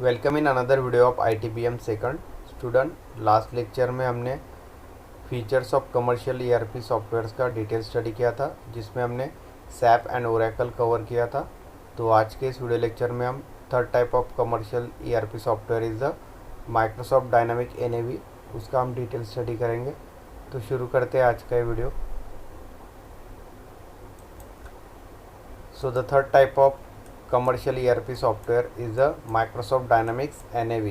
Welcome in another video of ITBM second student. Last lecture में हमने features of commercial ERP softwares का detail study किया था, जिसमें हमने सैप एंड ओरेकल कवर किया था। तो आज के इस वीडियो लेक्चर में हम third type of commercial ERP software is the Microsoft dynamic NAV, उसका हम डिटेल स्टडी करेंगे। तो शुरू करते हैं आज का ये video. So the third type of commercial ERP software is the Microsoft Dynamics NAV.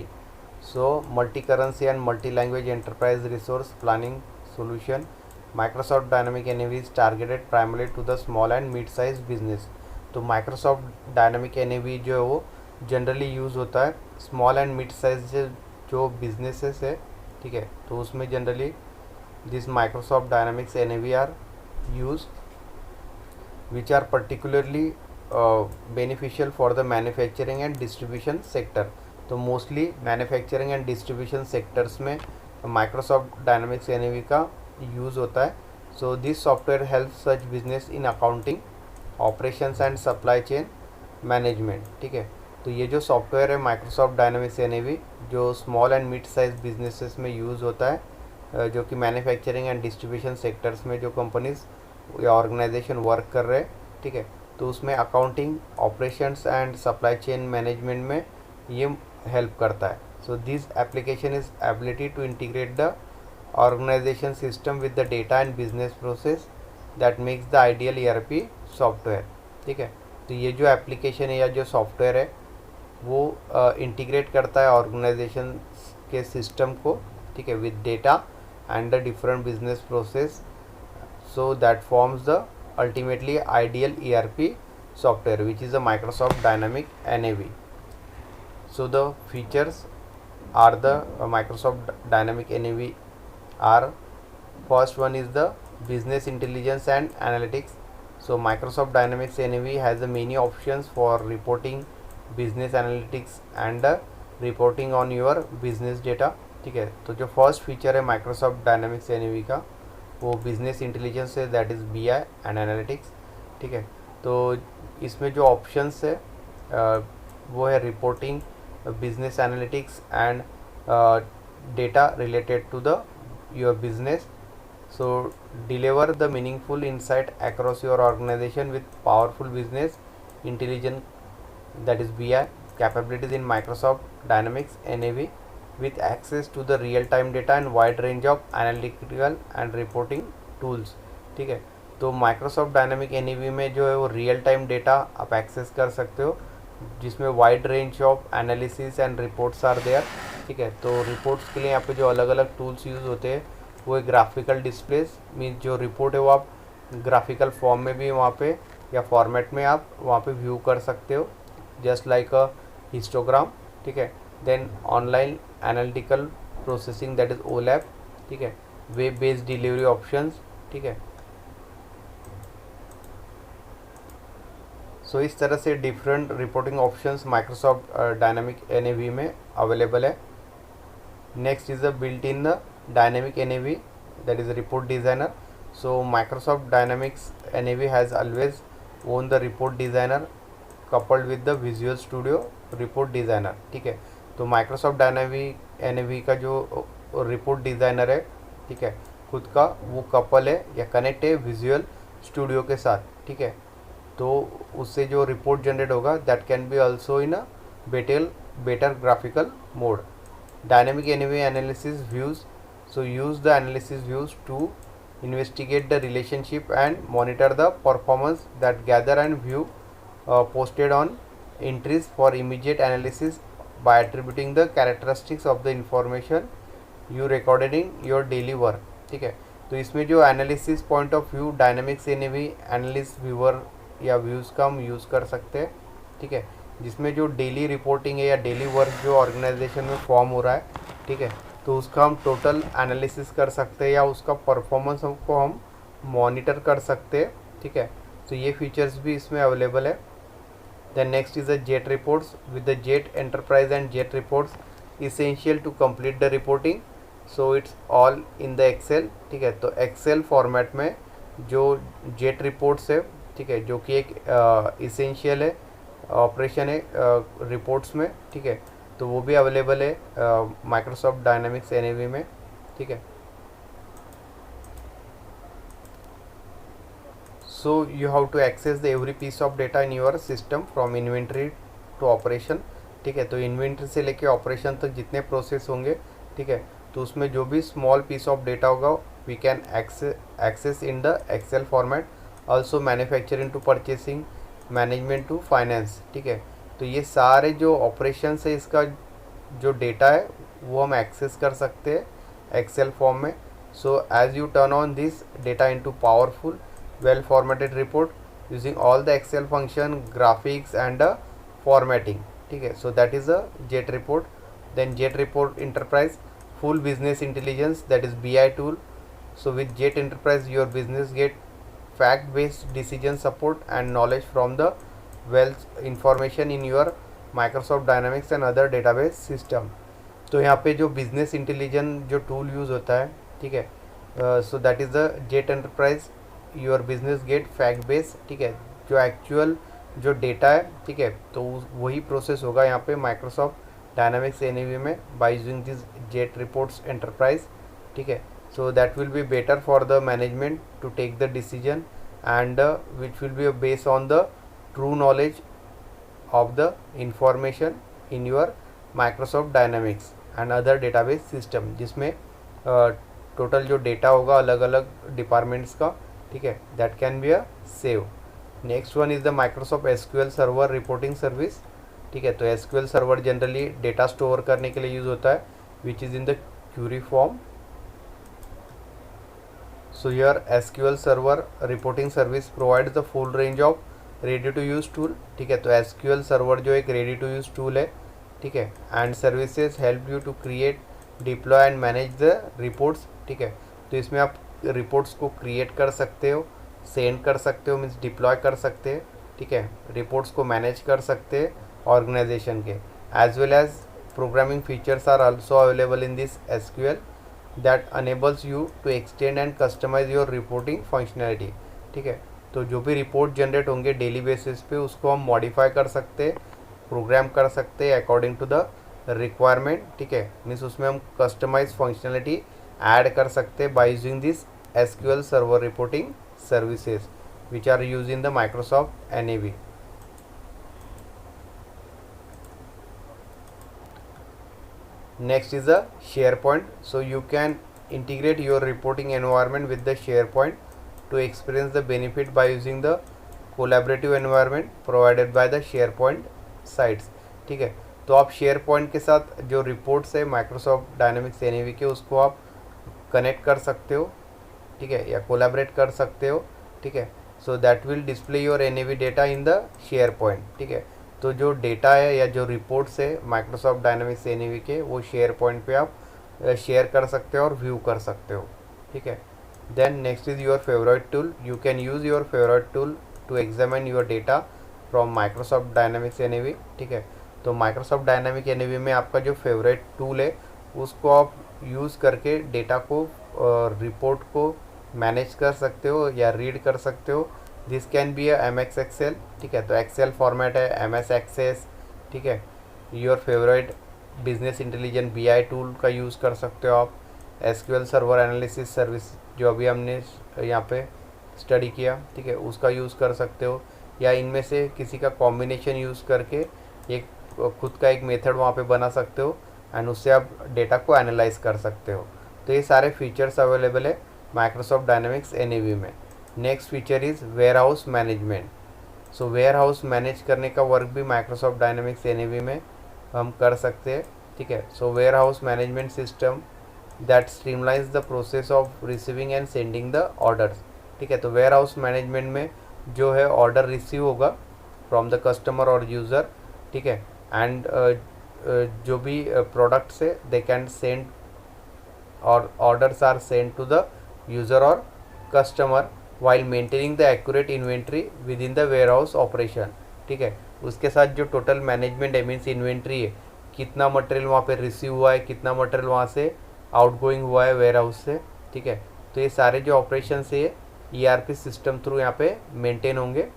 So multi-currency and multi-language enterprise resource planning solution. Microsoft Dynamic NAV is targeted primarily to the small and mid-sized business. तो Microsoft Dynamic NAV जो है वो generally use होता है small and mid size जो businesses है, ठीक है। तो उसमें generally this Microsoft Dynamics NAV are use which are particularly beneficial for the manufacturing and distribution sector। तो mostly manufacturing and distribution sectors में माइक्रोसॉफ्ट डायनामिक्स NAV का यूज़ होता है। So this software help such business in accounting, operations and supply chain management, ठीक है। तो ये जो सॉफ्टवेयर है माइक्रोसॉफ्ट डायनामिक्स NAV जो small and mid size businesses में यूज़ होता है, जो कि मैन्युफैक्चरिंग एंड डिस्ट्रीब्यूशन सेक्टर्स में जो कंपनीज या ऑर्गेनाइजेशन वर्क कर रहे हैं, ठीक है। तो उसमें accounting, operations and supply chain management में ये हेल्प करता है। So this application is ability to integrate the organisation system with the data and business process that makes the ideal ERP software, ठीक है। तो ये जो एप्लीकेशन है या जो सॉफ्टवेयर है वो इंटीग्रेट करता है ऑर्गेनाइजेशन के सिस्टम को, ठीक है, with data and the different business process, so that forms the ultimately ideal ERP software which is a Microsoft Dynamic NAV. So the features are the Microsoft Dynamic NAV are, first one is the business intelligence and analytics. So Microsoft Dynamics NAV has many options for reporting, business analytics and reporting on your business data, ठीक है। तो जो first feature है Microsoft Dynamics NAV का वो business intelligence है, that is BI and analytics, ठीक है। तो इसमें जो ऑप्शंस है वो है reporting, business analytics and data related to the your business. So deliver the meaningful insight across your organisation with powerful business intelligence, that is BI capabilities in Microsoft Dynamics NAV with access to the real time data and wide range of analytical and reporting tools, ठीक है। तो Microsoft Dynamic NAV में जो है वो real time data आप access कर सकते हो, जिसमें wide range of analysis and reports are there, ठीक है। तो रिपोर्ट्स के लिए यहाँ पे जो अलग अलग टूल्स यूज़ होते हैं वो ग्राफिकल डिस्प्लेस मीन्स जो रिपोर्ट है वो आप ग्राफिकल फॉर्म में भी वहाँ पे या फॉर्मेट में आप वहाँ पे व्यू कर सकते हो, जस्ट लाइक अ हिस्टोग्राम, ठीक है। Then online analytical processing that is OLAP, ठीक है। वेब बेस्ड डिलीवरी ऑप्शंस, ठीक है। सो इस तरह से different reporting options Microsoft dynamic NAV में अवेलेबल है। Next is the built in the dynamic NAV that is report designer. So Microsoft Dynamics NAV has always own the report designer coupled with the visual studio report designer, ठीक है। तो Microsoft dynamic NAV का जो report designer है, ठीक है, खुद का वो कपल है या कनेक्ट है विजुअल स्टूडियो के साथ, ठीक है। तो उससे जो रिपोर्ट जनरेट होगा that can be also in a better graphical mode. Dynamic NAV analysis views, so use the analysis views to investigate the relationship and monitor the performance that gather and view posted on entries for immediate analysis by attributing the characteristics of the information you recorded in your daily work, ठीक है। तो इसमें जो analysis point of view dynamics NAV analyst viewer या views का हम use कर सकते हैं, ठीक है, जिसमें जो डेली रिपोर्टिंग है या डेली वर्क जो ऑर्गेनाइजेशन में फॉर्म हो रहा है, ठीक है, तो उसका हम टोटल एनालिसिस कर सकते हैं या उसका परफॉर्मेंस को हम मॉनिटर कर सकते हैं, ठीक है। तो ये फीचर्स भी इसमें अवेलेबल है। Then next is the JET reports. With the JET Enterprise and JET reports essential to complete the reporting, so it's all in the Excel, ठीक है। तो Excel फॉर्मेट में जो JET रिपोर्ट्स है, ठीक है, जो कि एक इसेंशियल है ऑपरेशन है रिपोर्ट्स में, ठीक है। तो वो भी अवेलेबल है माइक्रोसॉफ्ट डायनामिक्स एनएवी में, ठीक है। So you have to access the every piece of data in your system from inventory to operation, ठीक है। तो इन्वेंट्री से लेके ऑपरेशन तक जितने प्रोसेस होंगे, ठीक है, तो उसमें जो भी स्मॉल पीस ऑफ डेटा होगा we can access in the Excel format, also manufacturing to purchasing, management to finance, ठीक है। तो ये सारे जो ऑपरेशन है इसका जो डेटा है वो हम एक्सेस कर सकते हैं एक्सेल फॉर्म में। So as you turn on this data into powerful well formatted report using all the Excel function, graphics and formatting, ठीक है। So that is a Jet report. Then Jet report enterprise full business intelligence, that is BI tool. So with Jet Enterprise your business get fact based decision support and knowledge from the wealth information in your Microsoft Dynamics and other database system. तो यहाँ पे जो business intelligence जो tool use होता है, ठीक है, so that is the Jet enterprise your business get fact base, ठीक है। जो एक्चुअल जो डेटा है, ठीक है, तो वही प्रोसेस होगा यहाँ पे माइक्रोसॉफ्ट डायनामिक्स एनएवी में by using this Jet reports enterprise, ठीक है। So that will be better for the management to take the decision and which will be based on the true knowledge of the information in your Microsoft Dynamics and other database system, जिसमें total जो data होगा अलग अलग departments का, ठीक है, that can be a save. Next one is the Microsoft SQL server reporting service, ठीक है। तो SQL server generally data store करने के लिए यूज़ होता है which is in the query form. So your SQL server reporting service provides the full range of ready to use tool, ठीक है। तो एसक्यूएल सर्वर जो एक रेडी टू यूज़ टूल है, ठीक है, and services help you to create, deploy and manage the reports, ठीक है। तो इसमें आप रिपोर्ट्स को क्रिएट कर सकते हो, सेंड कर सकते हो, मीन्स डिप्लॉय कर सकते हैं, ठीक है, रिपोर्ट्स को मैनेज कर सकते हैं ऑर्गेनाइजेशन के, as well as programming features are also available in this SQL that enables you to extend and customise your reporting functionality, ठीक है। तो जो भी रिपोर्ट जनरेट होंगे डेली बेसिस पे उसको हम मॉडिफाई कर सकते हैं, प्रोग्राम कर सकते हैं अकॉर्डिंग टू द रिक्वायरमेंट, ठीक है, मीन्स उसमें हम कस्टमाइज फंक्शनैलिटी ऐड कर सकते हैं by using this SQL server reporting services which are use in the Microsoft NAV. Next is the SharePoint. So you can integrate your reporting environment with the SharePoint to experience the benefit by using the collaborative environment provided by the SharePoint sites, ठीक है। तो आप SharePoint के साथ जो reports है Microsoft Dynamics NAV के उसको आप कनेक्ट कर सकते हो, ठीक है, या कोलैबोरेट कर सकते हो, ठीक है। So that will display your NAV data in the SharePoint, ठीक है। तो जो डेटा है या जो रिपोर्ट्स है माइक्रोसॉफ्ट डायनामिक्स एनएवी के वो SharePoint पे आप शेयर कर सकते हो और व्यू कर सकते हो, ठीक है। Then next is your favourite tool. You can use your favourite tool to examine your data from Microsoft Dynamics NAV, ठीक है। तो माइक्रोसॉफ्ट डायनामिक एनएवी में आपका जो फेवरेट टूल है उसको आप यूज़ करके डेटा को रिपोर्ट को मैनेज कर सकते हो या रीड कर सकते हो। This can be a MS Excel, ठीक है। तो एक्सेल फॉर्मेट है, MS एक्सेस, ठीक है। Your favourite business intelligent BI tool का यूज़ कर सकते हो आप। SQL सर्वर एनालिसिस सर्विस जो अभी हमने यहाँ पे स्टडी किया, ठीक है, उसका यूज़ कर सकते हो, या इनमें से किसी का कॉम्बिनेशन यूज़ करके एक खुद का एक मेथड वहाँ पे बना सकते हो एंड उससे आप डेटा को एनालाइज कर सकते हो। तो ये सारे फीचर्स अवेलेबल है माइक्रोसॉफ्ट डायनामिक्स एनएवी में। Next feature is warehouse management. So warehouse manage करने का वर्क भी माइक्रोसॉफ्ट डायनामिक्स एनएवी में हम कर सकते हैं, ठीक है। So warehouse management system that streamlines the process of receiving and sending the orders, ठीक है। तो वेयर हाउस मैनेजमेंट में जो है ऑर्डर रिसीव होगा फ्रॉम द कस्टमर और यूज़र, ठीक है, एंड जो भी प्रोडक्ट्स है दे कैन सेंड और orders are send to the user और customer while maintaining the accurate inventory within the warehouse operation, ठीक है। उसके साथ जो टोटल मैनेजमेंट है मीन्स इन्वेंट्री है, कितना मटेरियल वहाँ पे रिसीव हुआ है, कितना मटेरियल वहाँ से आउटगोइंग हुआ है वेयर हाउस से, ठीक है। तो ये सारे जो ऑपरेशन है ERP सिस्टम थ्रू यहाँ पे मेंटेन होंगे।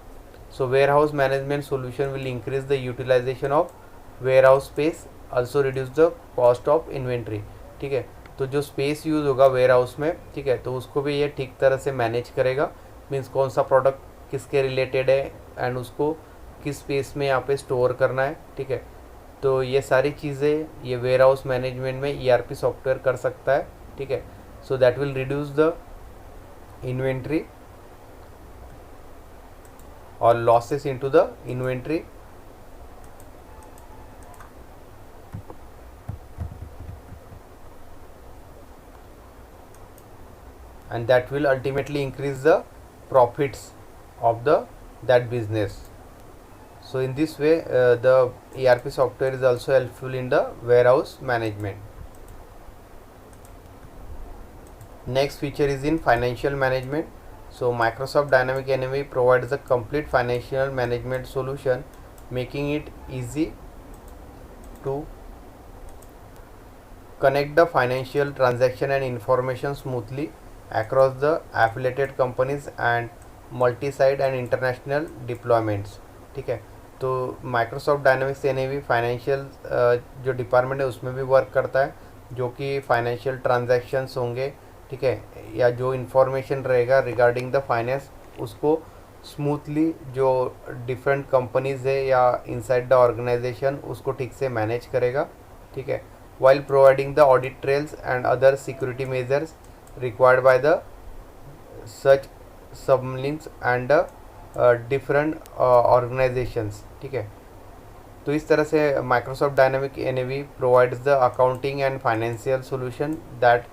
So warehouse management solution will increase the utilisation of warehouse space also reduce the cost of inventory. ठीक है, तो जो स्पेस यूज़ होगा वेयर हाउस में, ठीक है, तो उसको भी ये ठीक तरह से मैनेज करेगा। मीन्स कौन सा प्रोडक्ट किसके रिलेटेड है एंड उसको किस स्पेस में यहाँ पे स्टोर करना है। ठीक है, तो ये सारी चीज़ें ये वेयर हाउस मैनेजमेंट में ईआरपी सॉफ्टवेयर कर सकता है। ठीक है, so that will reduce the inventory और losses into the inventory. And that will ultimately increase the profits of the that business. So in this way the ERP software is also helpful in the warehouse management. Next feature is in financial management. So Microsoft Dynamics NAV provides a complete financial management solution, making it easy to connect the financial transaction and information smoothly across the affiliated companies and multi-site and international deployments. ठीक है, तो Microsoft Dynamics NAV financial जो department है उसमें भी work करता है, जो कि फाइनेंशियल ट्रांजैक्शंस होंगे, ठीक है, या जो इन्फॉर्मेशन रहेगा रिगार्डिंग द फाइनेंस उसको स्मूथली जो डिफरेंट कंपनीज है या इनसाइड द ऑर्गेनाइजेशन उसको ठीक से मैनेज करेगा। ठीक है, while providing the audit trails and other security measures required by the such sublinks and different organizations। ठीक है, तो इस तरह से Microsoft Dynamics NAV provides the accounting and financial solution that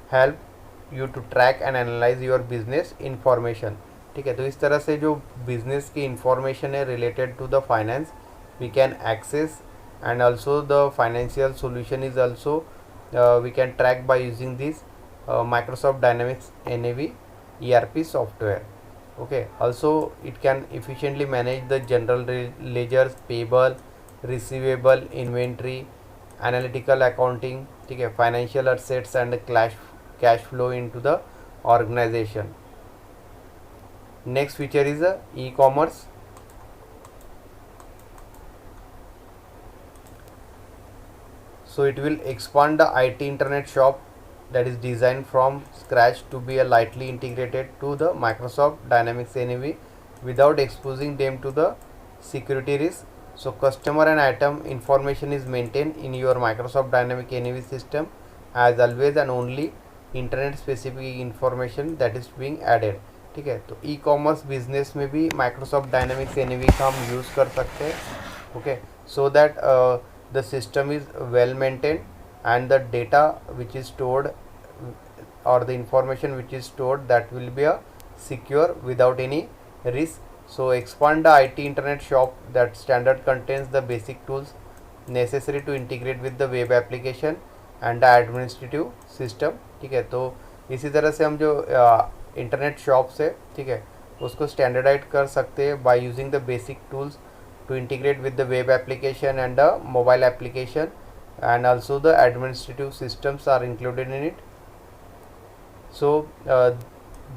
help you to track and analyze your business information। ठीक है, तो इस तरह से जो बिजनेस की इंफॉर्मेशन है related to the finance we can access, and also the financial solution is also we can track by using this Microsoft Dynamics NAV ERP software. Okay, also it can efficiently manage the general ledgers, payable, receivable, inventory, analytical accounting, ठीक है, financial assets and cash flow into the organization. Next feature is e-commerce. So it will expand the IT internet shop that is designed from scratch to be a lightly integrated to the Microsoft Dynamics NAV without exposing them to the security risk. So customer and item information is maintained in your Microsoft Dynamics NAV system as always, and only internet specific information that is being added। ठीक है, तो ई commerce business में भी Microsoft Dynamics NAV का हम use कर सकते हैं। Okay, so that the system is well maintained and the data which is stored or the information which is stored that will be secure without any risk. So expand the IT internet shop that standard contains the basic tools necessary to integrate with the web application and the administrative system। ठीक है, तो इसी तरह से हम जो internet shops है, ठीक है, उसको स्टैंडर्डाइज कर सकते हैं by using the basic tools to integrate with the web application and the mobile application, and also the administrative systems are included in it. So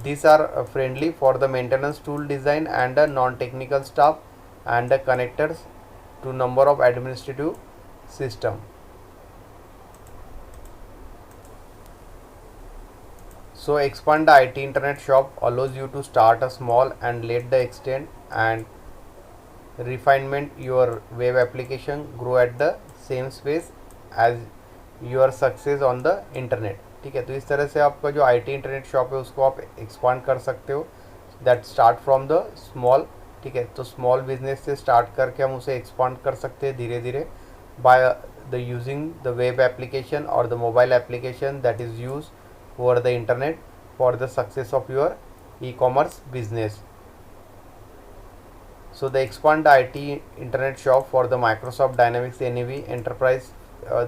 these are friendly for the maintenance tool design and the non-technical staff and the connectors to number of administrative system. So expand the IT internet shop allows you to start a small and let the extent and refinement your web application grow at the same space as your success on the internet। ठीक है, तो इस तरह से आपका जो IT internet shop है उसको आप एक्सपांड कर सकते हो, that start from the small. ठीक है, तो स्मॉल बिजनेस से स्टार्ट करके हम उसे एक्सपांड कर सकते हैं धीरे धीरे by the using the web application और the mobile application that is use over the internet for the success of your e commerce business. So the expand the IT internet shop for the Microsoft Dynamics NAV Enterprise,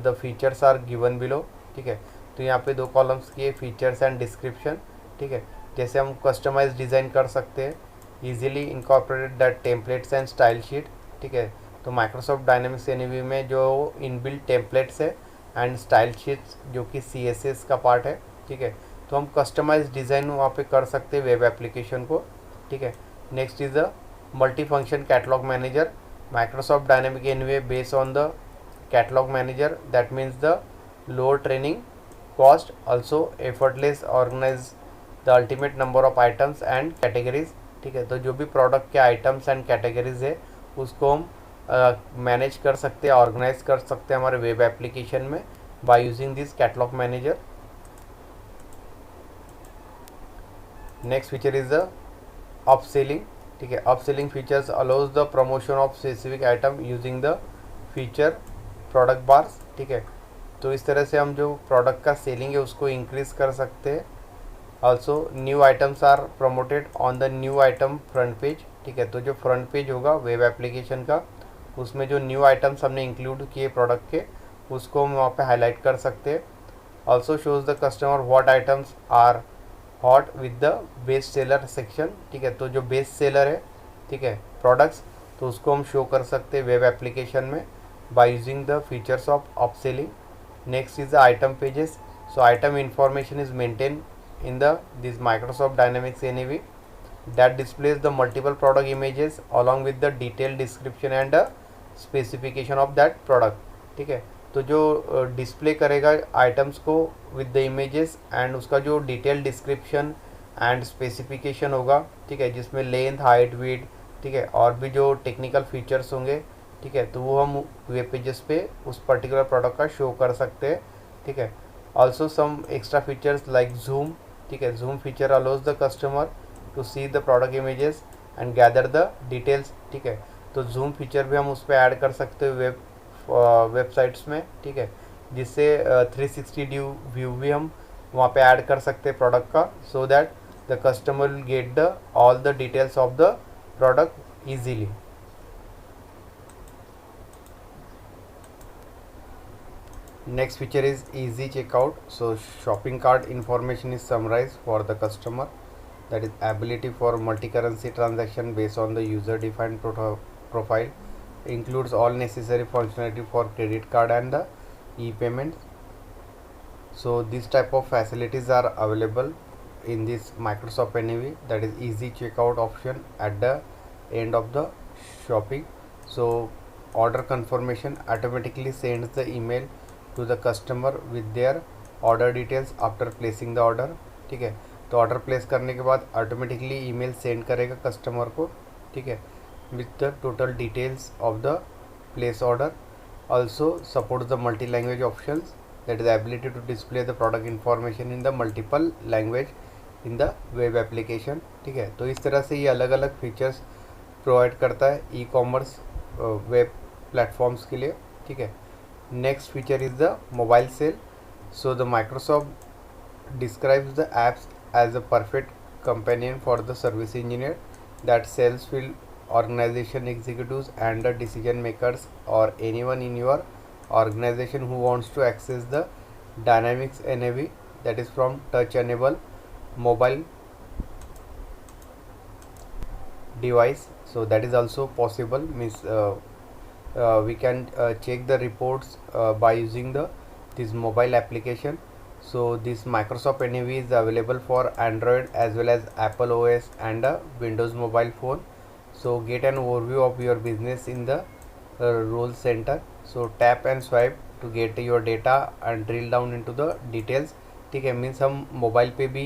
the features are given below। ठीक है, तो यहाँ पे दो columns किए features and description. ठीक है, जैसे हम कस्टमाइज डिज़ाइन कर सकते हैं, easily incorporate that templates and style sheet. ठीक है, तो Microsoft Dynamics NAV में जो इनबिल्ट टेम्पलेट्स है एंड स्टाइल शीट्स जो कि CSS का पार्ट है। ठीक है, तो हम कस्टमाइज डिज़ाइन वहाँ पे कर सकते हैं वेब एप्लीकेशन को। ठीक है, next is the multi-function catalog manager। Microsoft Dynamics NAV based on the catalog manager, that means the lower training cost, also effortless organize the ultimate number of items and categories। ठीक है, तो जो भी product के items and categories है उसको हम manage कर सकते हैं, ऑर्गेनाइज कर सकते हैं हमारे वेब एप्लीकेशन में by using this catalogue manager. Next feature is the upselling. ठीक है, upselling features allows the promotion of specific item using the feature product bars. ठीक है, तो इस तरह से हम जो प्रोडक्ट का सेलिंग है उसको इंक्रीज कर सकते हैं। Also new items are promoted on the new item front page. ठीक है, तो जो फ्रंट पेज होगा वेब एप्लीकेशन का, उसमें जो न्यू आइटम्स हमने इंक्लूड किए प्रोडक्ट के उसको हम वहाँ पे हाईलाइट कर सकते हैं। Also shows the customer what items are hot with the best seller section. ठीक है, तो जो बेस्ट सेलर है, ठीक है, प्रोडक्ट्स, तो उसको हम शो कर सकते हैं वेब एप्लीकेशन में by using the features of upselling. Next is the item pages. So item information is maintain in this Microsoft Dynamics NAV that displays the multiple product images along with the detailed description and specification of that product। ठीक है, तो जो display करेगा items को with the images and उसका जो detail description and specification होगा। ठीक है, जिसमें लेंथ, हाइट, विड्थ, ठीक है, और भी जो टेक्निकल फीचर्स होंगे, ठीक है, तो वो हम वेब पेजेस पे उस पर्टिकुलर प्रोडक्ट का शो कर सकते हैं। ठीक है, also some extra features like zoom. ठीक है, zoom feature allows the customer to see the product images and gather the details. ठीक है, तो जूम फीचर भी हम उस पर ऐड कर सकते हैं वेबसाइट्स में। ठीक है, जिससे 360 व्यू भी हम वहाँ पे ऐड कर सकते हैं प्रोडक्ट का, so that the customer will get the all the details of the product easily. Next feature is easy checkout. So shopping cart information is summarized for the customer, that is ability for multi-currency transaction based on the user defined profile, includes all necessary functionality for credit card and the e-payments. So this type of facilities are available in this Microsoft NAV, that is easy checkout option at the end of the shopping. So order confirmation automatically sends the email to the customer with their order details after placing the order. ठीक है, तो order place करने के बाद automatically email send करेगा customer को। ठीक है, with the total details of the place order. Also support the multi language options, that is ability to display the product information in the multiple language in the web application. ठीक है, तो इस तरह से ये अलग अलग फीचर्स प्रोवाइड करता है ई कॉमर्स वेब प्लेटफॉर्म्स के लिए। ठीक है, next feature is the mobile sale. So the Microsoft describes the apps as a perfect companion for the service engineer that sales field organization executives and the decision makers or anyone in your organization who wants to access the Dynamics NAV, that is from touch enable mobile device. So that is also possible, means we can check the reports by using this mobile application. So this Microsoft NAV is available for Android as well as Apple OS and Windows mobile phone. So get an overview of your business in the role center. So tap and swipe to get your data and drill down into the details। ठीक है, means हम mobile पे भी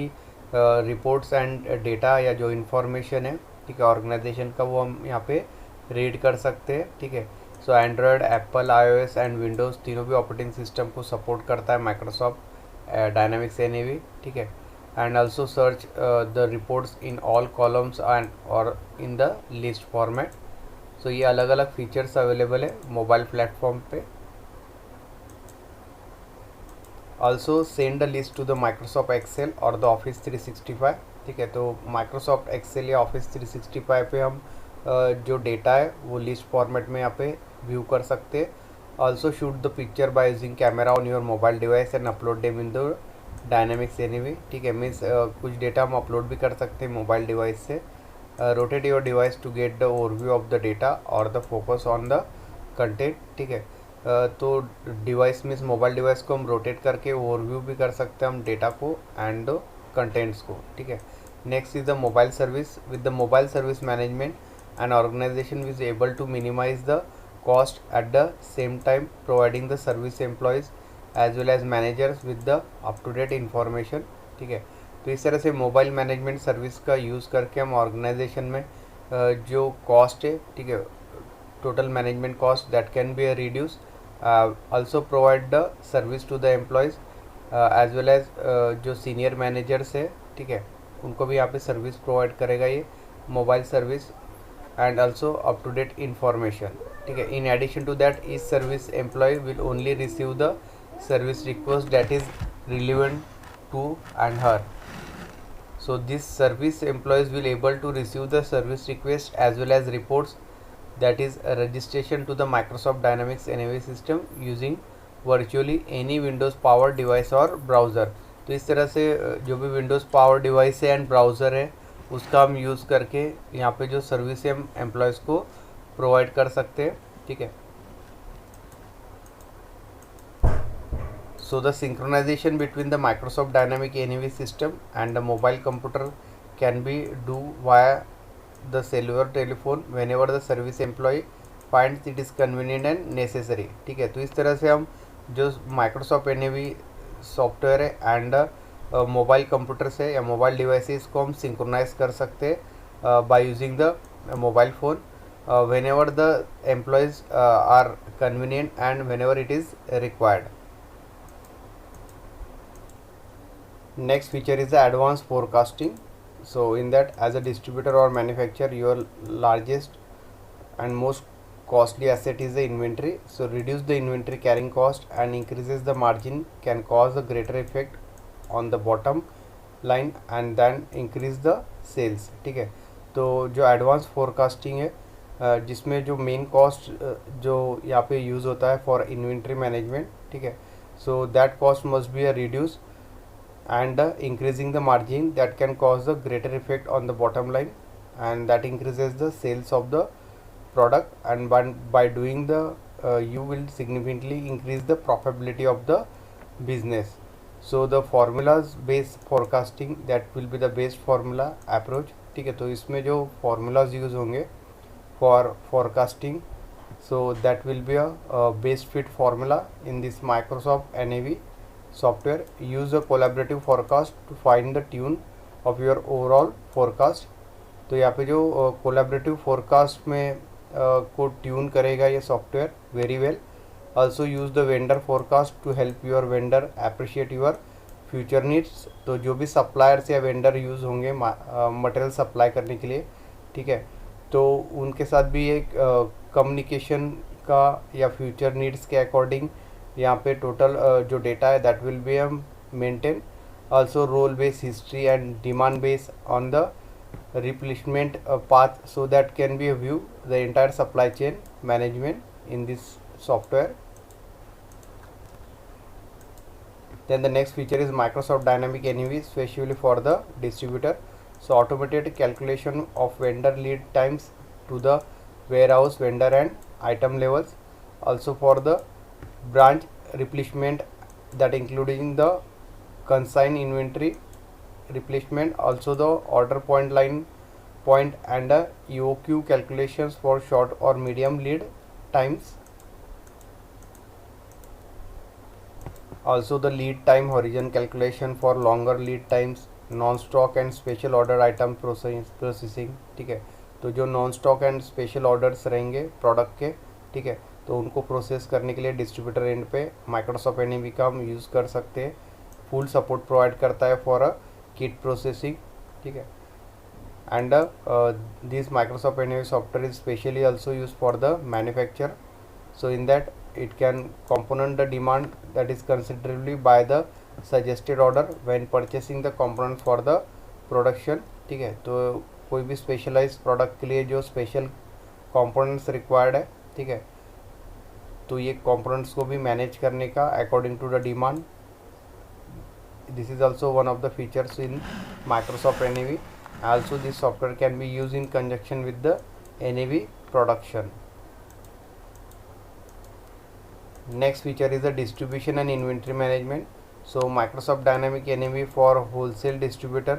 reports and data या जो information है, ठीक है, ऑर्गेनाइजेशन का, वो हम यहाँ पे रीड कर सकते हैं। ठीक है, so Android, Apple, iOS and Windows तीनों भी ऑपरेटिंग सिस्टम को सपोर्ट करता है माइक्रोसॉफ्ट डायनामिक्स NAV। ठीक है, and also search the reports in all columns and और in the list format. So ये अलग अलग फीचर्स अवेलेबल है मोबाइल प्लेटफॉर्म पे। Also send the list to the Microsoft Excel और द ऑफिस 365। ठीक है, तो माइक्रोसॉफ्ट एक्सेल या ऑफिस 365 पे हम जो डेटा है वो लिस्ट फॉर्मेट में यहाँ पे व्यू कर सकते हैं। Also shoot the picture by using camera on your mobile device and upload them in the dynamics NAV। ठीक है, मीन्स कुछ डेटा हम अपलोड भी कर सकते हैं मोबाइल डिवाइस से। Rotate your device to get the overview of the data और the focus on the content. ठीक है, तो डिवाइस मीन्स मोबाइल डिवाइस को हम रोटेट करके ओवरव्यू भी कर सकते हैं हम डेटा को एंड कंटेंट्स को। ठीक है, next is the mobile service. With the mobile service management an organization is able to minimize the cost at the same time providing the service employees as well as managers with the up to date information, ठीक है। तो इस तरह से mobile management service का use करके हम organisation में जो कॉस्ट है, ठीक है, total management cost that can be reduce, also provide the service to the employees as well as जो सीनियर मैनेजर्स है, ठीक है, उनको भी यहाँ पे सर्विस प्रोवाइड करेगा ये mobile service, and also up to date information, ठीक है। In addition to that each service employ will only receive the service request that is relevant to and her. So this service employees will able to receive the service request as well as reports that is a registration to the Microsoft Dynamics NAV system using virtually any Windows power device or browser. तो इस तरह से जो भी Windows power device है and browser है उसका हम यूज़ करके यहाँ पे जो सर्विस हम एम्प्लॉयज़ को प्रोवाइड कर सकते हैं, ठीक है। So the synchronization between the Microsoft Dynamics NAV system and the mobile computer can be do via the cellular telephone whenever the service employee finds it is convenient and necessary, ठीक है। तो इस तरह से हम जो Microsoft NAV सॉफ्टवेयर है and mobile computer से या मोबाइल डिवाइसेस को हम सिंक्रोनाइज कर सकते हैं by using the mobile phone whenever the employees are convenient and whenever it is required. Next feature is the advanced forecasting. So in that, as a distributor or manufacturer, your largest and most costly asset is the inventory. So reduce the inventory carrying cost and increases the margin can cause a greater effect on the bottom line and then increase the sales, ठीक है। तो जो advance forecasting है जिसमें जो main cost जो यहाँ पे यूज़ होता है फॉर इन्वेंट्री मैनेजमेंट, ठीक है। So that cost must be reduce and increasing the margin that can cause a greater effect on the bottom line and that increases the sales of the product, and by doing the you will significantly increase the profitability of the business. So the formulas based forecasting that will be the best formula approach, ठीक है। तो इसमें जो formulas use होंगे for forecasting, so that will be a best fit formula in this Microsoft NAV software. Use a collaborative forecast to find the tune of your overall forecast. तो यहाँ पे जो collaborative forecast में को tune करेगा ये software very well. Also use the vendor forecast to help your vendor appreciate your future needs. तो जो भी सप्लायर्स या वेंडर यूज़ होंगे मटेरियल सप्लाई करने के लिए, ठीक है, तो उनके साथ भी एक कम्युनिकेशन का या फ्यूचर नीड्स के अकॉर्डिंग यहाँ पे टोटल जो डेटा है that will be maintain. Also role base history and demand base on the replacement path so that can be view the entire supply chain management in this software. Then the next feature is Microsoft Dynamics NAV especially for the distributor. So automated calculation of vendor lead times to the warehouse vendor and item levels. Also for the branch replenishment that including the consign inventory replacement. Also the order point and the EOQ calculations for short or medium lead times. Also the lead time horizon calculation for longer lead times, non-stock and special order item processing, ठीक है। तो जो non stock and special orders रहेंगे product के, ठीक है, तो उनको प्रोसेस करने के लिए डिस्ट्रीब्यूटर एंड पे माइक्रोसॉफ्ट NAV का हम यूज़ कर सकते हैं। फुल सपोर्ट प्रोवाइड करता है फॉर अ किट प्रोसेसिंग, ठीक है। And this Microsoft NAV software is specially also use for the manufacture. So in that it can component the demand that is considerably by the suggested order when purchasing the component for the production, ठीक है। तो कोई भी specialise product के लिए जो special components required है, ठीक है, तो ये कंपोनेंट्स को भी मैनेज करने का according to the demand. This is also one of the features in Microsoft NAV. Also this software can be used in conjunction with the NAV production. Next feature is the distribution and inventory management. So Microsoft Dynamics NAV for wholesale distributor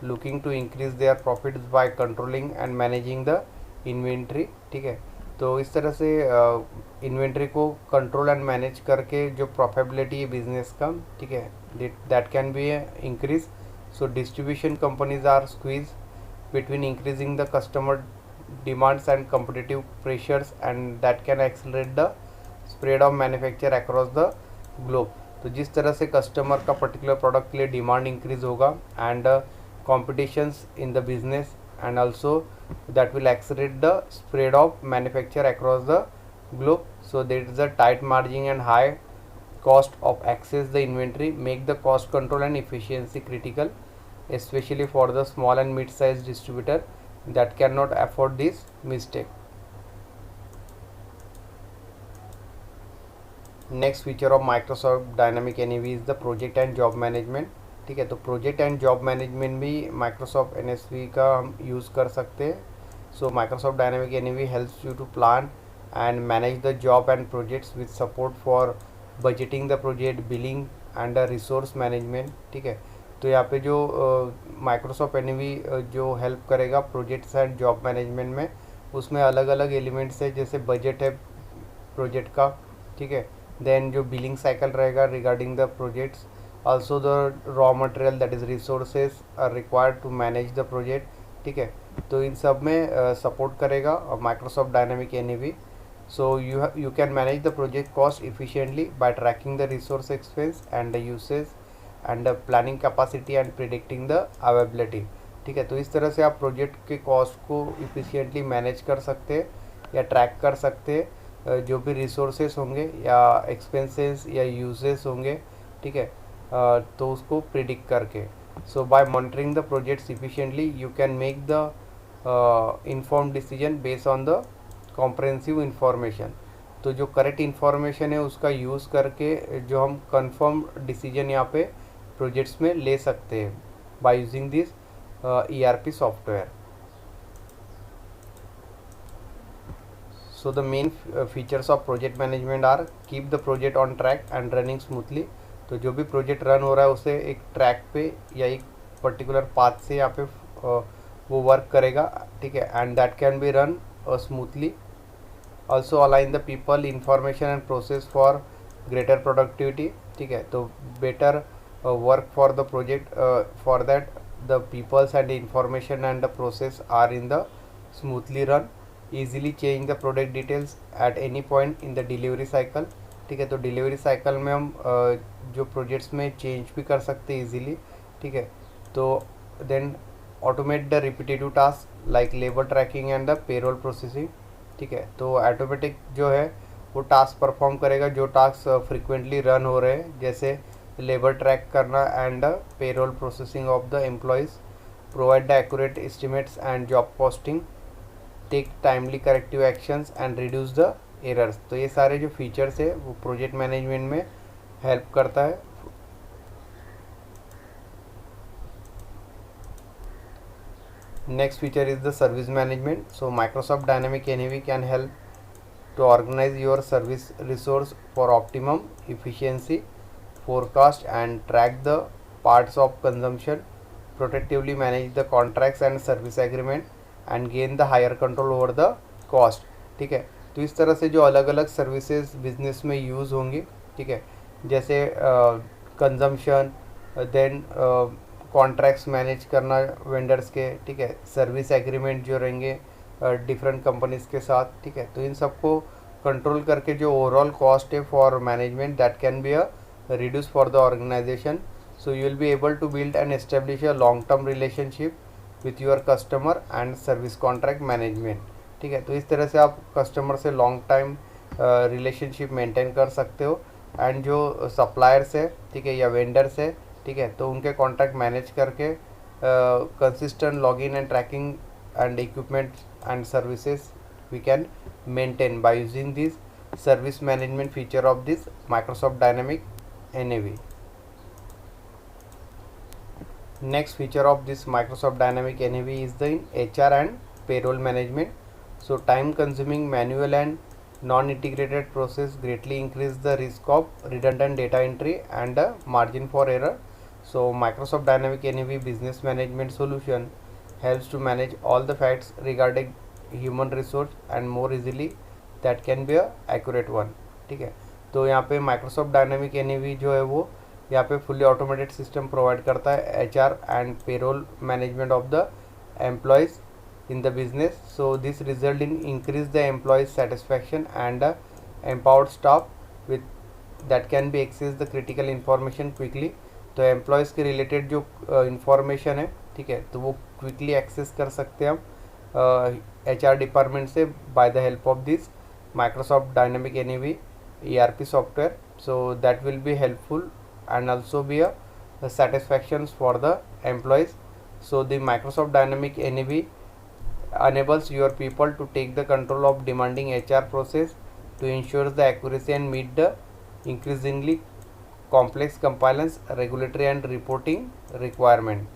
looking to increase their profits by controlling and managing the inventory, ठीक है। तो इस तरह से inventory को control and manage करके जो profitability है बिजनेस का, ठीक है, that can be increase. So distribution companies are squeeze between increasing the customer demands and competitive pressures, and that can accelerate the spread of manufacture across the globe. तो जिस तरह से कस्टमर का particular product के लिए demand increase होगा and competitions in the business, and also that will accelerate the spread of manufacture across the globe. So that is a tight margin and high cost of access the inventory make the cost control and efficiency critical, especially for the small and mid-sized distributor that cannot afford this mistake. Next feature of Microsoft Dynamics NAV is the project and job management. ठीक है, तो project and job management भी Microsoft NSV का हम use कर सकते हैं. So Microsoft dynamic NAV helps you to plan and manage the job and projects with support for budgeting the project, billing and resource management. ठीक है, तो यहाँ पे जो माइक्रोसॉफ्ट NAV जो हेल्प करेगा प्रोजेक्ट्स एंड जॉब मैनेजमेंट में, उसमें अलग अलग एलिमेंट्स है, जैसे बजट है प्रोजेक्ट का, ठीक है, देन जो बिलिंग साइकिल रहेगा regarding the projects, also the raw material that is resources are required to manage the project. ठीक है, तो इन सब में सपोर्ट करेगा Microsoft dynamic NAV. So you can manage the project cost efficiently by tracking the resource expense and the usage and the planning capacity and predicting the availability. ठीक है, तो इस तरह से आप प्रोजेक्ट के कॉस्ट को इफिशिएंटली मैनेज कर सकते हैं या ट्रैक कर सकते हैं, जो भी रिसोर्सेस होंगे या एक्सपेंसेस या यूजेस होंगे. ठीक है, तो उसको प्रिडिक्ट करके. So by monitoring the projects efficiently you can make the informed decision based on the comprehensive information. तो जो करेक्ट इन्फॉर्मेशन है उसका यूज़ करके जो हम कंफर्म डिसीजन यहाँ पे प्रोजेक्ट्स में ले सकते हैं by using this ERP software. So the main features of project management are keep the project on track and running smoothly. तो जो भी प्रोजेक्ट रन हो रहा है उसे एक ट्रैक पे या एक पर्टिकुलर पाथ से यहाँ पे वो वर्क करेगा. ठीक है, and that can be run smoothly. Also align the people, information and process for greater productivity. ठीक है, तो better work for the project, for that the peoples and the information and the process are in the smoothly run. Easily change the product details at any point in the delivery cycle. ठीक है, तो delivery cycle में हम जो projects में change भी कर सकते हैं ईजिली. ठीक है, तो then automate the repetitive task like labour tracking and the payroll processing. ठीक है, तो ऑटोमेटिक जो है वो टास्क परफॉर्म करेगा जो टास्क फ्रिक्वेंटली रन हो रहे हैं, जैसे लेबर ट्रैक करना and the payroll processing of the employees, provide the accurate estimates and job costing, take timely corrective actions and reduce the errors. तो ये सारे जो फीचर्स है वो प्रोजेक्ट मैनेजमेंट में हेल्प करता है. Next feature is the service management. So Microsoft Dynamics NAV can help to organize your service resource for optimum efficiency, forecast and track the parts of consumption, protectively manage the contracts and service agreement and gain the higher control over the cost. ठीक है, तो इस तरह से जो अलग अलग services business में यूज़ होंगी. ठीक है, जैसे कंजम्पशन, देन कॉन्ट्रैक्ट्स मैनेज करना वेंडर्स के. ठीक है, सर्विस एग्रीमेंट जो रहेंगे डिफरेंट कंपनीज के साथ. ठीक है, तो इन सबको कंट्रोल करके जो ओवरऑल कॉस्ट है for management that can be a reduce for the organisation. So you will be able to build and establish a long term relationship with your customer and service contract management. ठीक है, तो इस तरह से आप customer से long time relationship maintain कर सकते हो. एंड जो सप्लायर्स है, ठीक है, या वेंडर्स है, ठीक है, तो उनके कॉन्ट्रैक्ट मैनेज करके consistent logging and tracking and equipment and services we can maintain by using this service management feature of this Microsoft dynamic NAV. Next feature of this Microsoft Dynamics NAV is the HR and payroll management. So time consuming manual and non-integrated process greatly increase the risk of redundant data entry and the margin for error. So Microsoft Dynamics NAV business management solution helps to manage all the facts regarding human resource and more easily that can be a accurate one. ठीक है, तो यहाँ पे Microsoft dynamic N जो है वो यहाँ पे फुल्ली ऑटोमेटेड सिस्टम प्रोवाइड करता है HR and payroll management of the employees in the business. So this result in increase the employees satisfaction and empowered staff with that can be access the critical information quickly. तो employees के related जो information है, ठीक है, तो वो quickly access कर सकते हैं हम HR डिपार्टमेंट से by the help of this Microsoft dynamic N ERP software. So that will be helpful and also be a satisfactions for the employees. So the Microsoft Dynamic NAV enables your people to take the control of demanding HR process to ensure the accuracy and meet the increasingly complex compliance, regulatory and reporting requirement.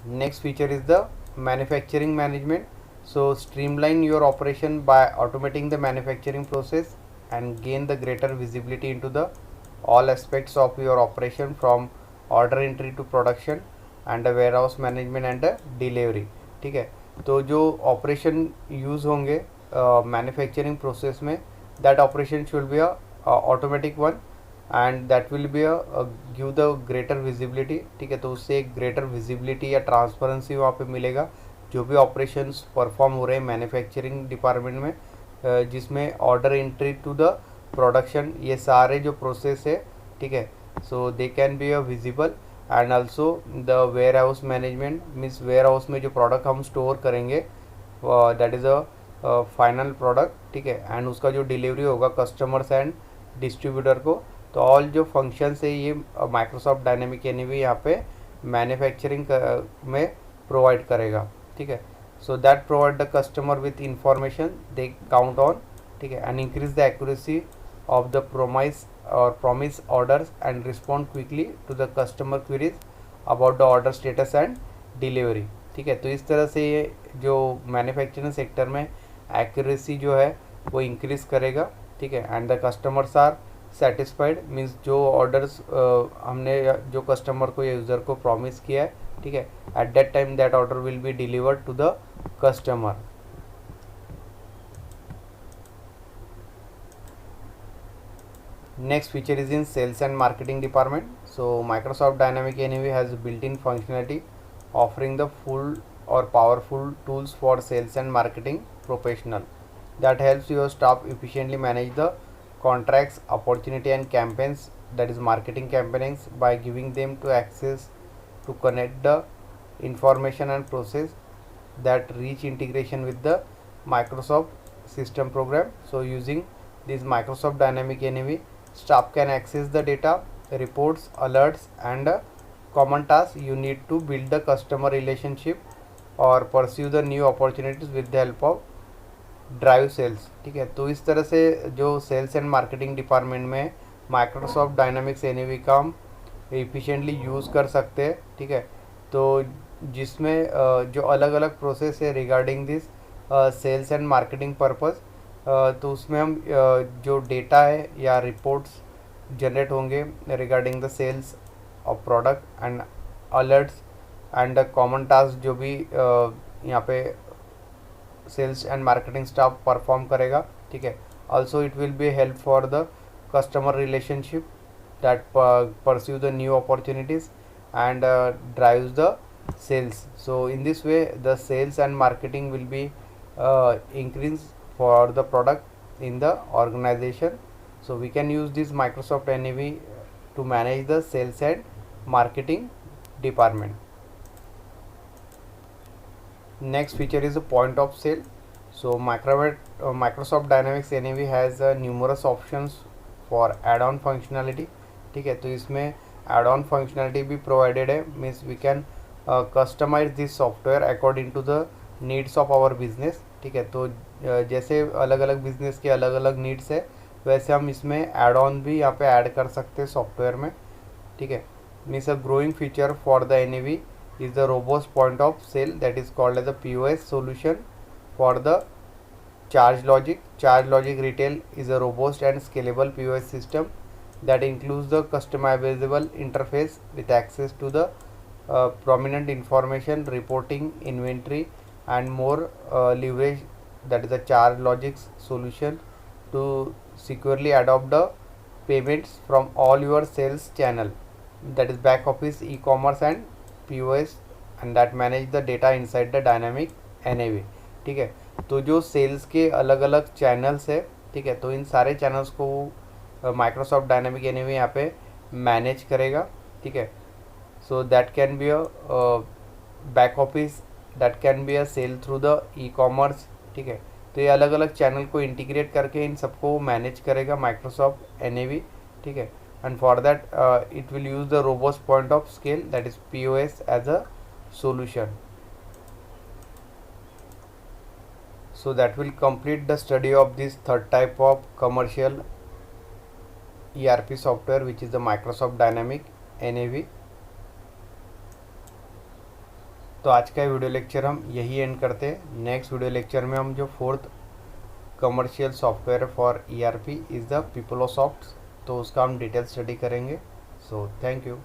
Next feature is the manufacturing management. So streamline your operation by automating the manufacturing process and gain the greater visibility into the all aspects of your operation from order entry to production and warehouse management and delivery. ठीक है, तो जो operation use होंगे manufacturing process में, that operation should be a automatic one and that will be a give the greater visibility. ठीक है, तो उससे एक ग्रेटर विजिबिलिटी या ट्रांसपेरेंसी वहाँ पे मिलेगा जो भी ऑपरेशंस परफॉर्म हो रहे हैं मैन्युफैक्चरिंग डिपार्टमेंट में, जिसमें order entry to the production, ये सारे जो प्रोसेस है. ठीक है, so they can be a visible and also the warehouse management means warehouse में जो प्रोडक्ट हम स्टोर करेंगे that is a final product. ठीक है, एंड उसका जो डिलीवरी होगा कस्टमर्स एंड डिस्ट्रीब्यूटर को, तो ऑल जो फंक्शंस है ये माइक्रोसॉफ्ट डायनेमिक एन यहाँ पे मैन्युफैक्चरिंग में प्रोवाइड करेगा. ठीक है, so that provide the customer with information they count on. ठीक है, and increase the accuracy of the promise orders and respond quickly to the customer queries about the order status and delivery. ठीक है, तो इस तरह से ये जो मैन्युफैक्चरिंग सेक्टर में एक्यूरेसी जो है वो इंक्रीज़ करेगा. ठीक है, and the customers are satisfied means जो ऑर्डर्स हमने जो कस्टमर को या यूज़र को प्रॉमिस किया है, ठीक है, at that time that order will be delivered to the customer. Next feature is in sales and marketing department. So Microsoft Dynamic NAV has built-in functionality offering the full or powerful tools for sales and marketing professional that helps your staff efficiently manage the contracts, opportunity and campaigns, that is marketing campaigns, by giving them to access to connect the information and process that reach integration with the Microsoft system program. So using this Microsoft Dynamic NAV, staff can access the data, reports, alerts and common tasks you need to build the customer relationship or pursue the new opportunities with the help of drive sales. ठीक है, तो इस तरह से जो sales and marketing department में Microsoft dynamics N का हम एफिशिएंटली यूज़ कर सकते हैं. ठीक है, तो जिसमें जो अलग अलग प्रोसेस है regarding this sales and marketing purpose, तो उसमें हम जो डेटा है या रिपोर्ट्स जनरेट होंगे regarding the sales of product and alerts and common task जो भी यहाँ पे sales and marketing staff perform करेगा. ठीक है, also it will be help for the customer relationship that pursue the new opportunities and drives the sales. So in this way the sales and marketing will be increase for the product in the organization. So we can use this Microsoft NAV to manage the sales and marketing department. Next feature is a point of sale. So Microsoft Dynamics NAV has numerous options for add-on functionality. ठीक है, तो इसमें add-on functionality भी provided है, means we can customize this software according to the needs of our business. ठीक है, तो जैसे अलग अलग बिजनेस के अलग अलग नीड्स है वैसे हम इसमें एड ऑन भी यहाँ पे ऐड कर सकते हैं सॉफ्टवेयर में. ठीक है, means a growing feature for the NAV is the robust point of sale that is called as a POS solution for the ChargeLogic. ChargeLogic Retail is a robust and scalable POS system that includes the customizable interface with access to the prominent information reporting inventory and more leverage, that is a charge logics solution to securely adopt the payments from all your sales channel, that is back office, e-commerce and POS, and that manage the data inside the dynamic NAV। ठीक है, तो जो sales के अलग अलग channels है, ठीक है, तो इन सारे चैनल्स को माइक्रोसॉफ्ट डायनामिक NAV यहाँ पे मैनेज करेगा। ठीक है, so that can be a back office, that can be a sale through the e-commerce. ठीक है, तो ये अलग अलग चैनल को इंटीग्रेट करके इन सबको मैनेज करेगा माइक्रोसॉफ्ट NAV। ठीक है, and for that it will use the robust point of scale, that is POS, as a solution. So that will complete the study of this third type of commercial ERP software, which is the Microsoft Dynamic NAV। तो आज का video lecture हम यही and करते हैं। Next video lecture में हम जो fourth commercial software for ERP is the PeopleSoft, तो उसका हम डिटेल स्टडी करेंगे। So thank you.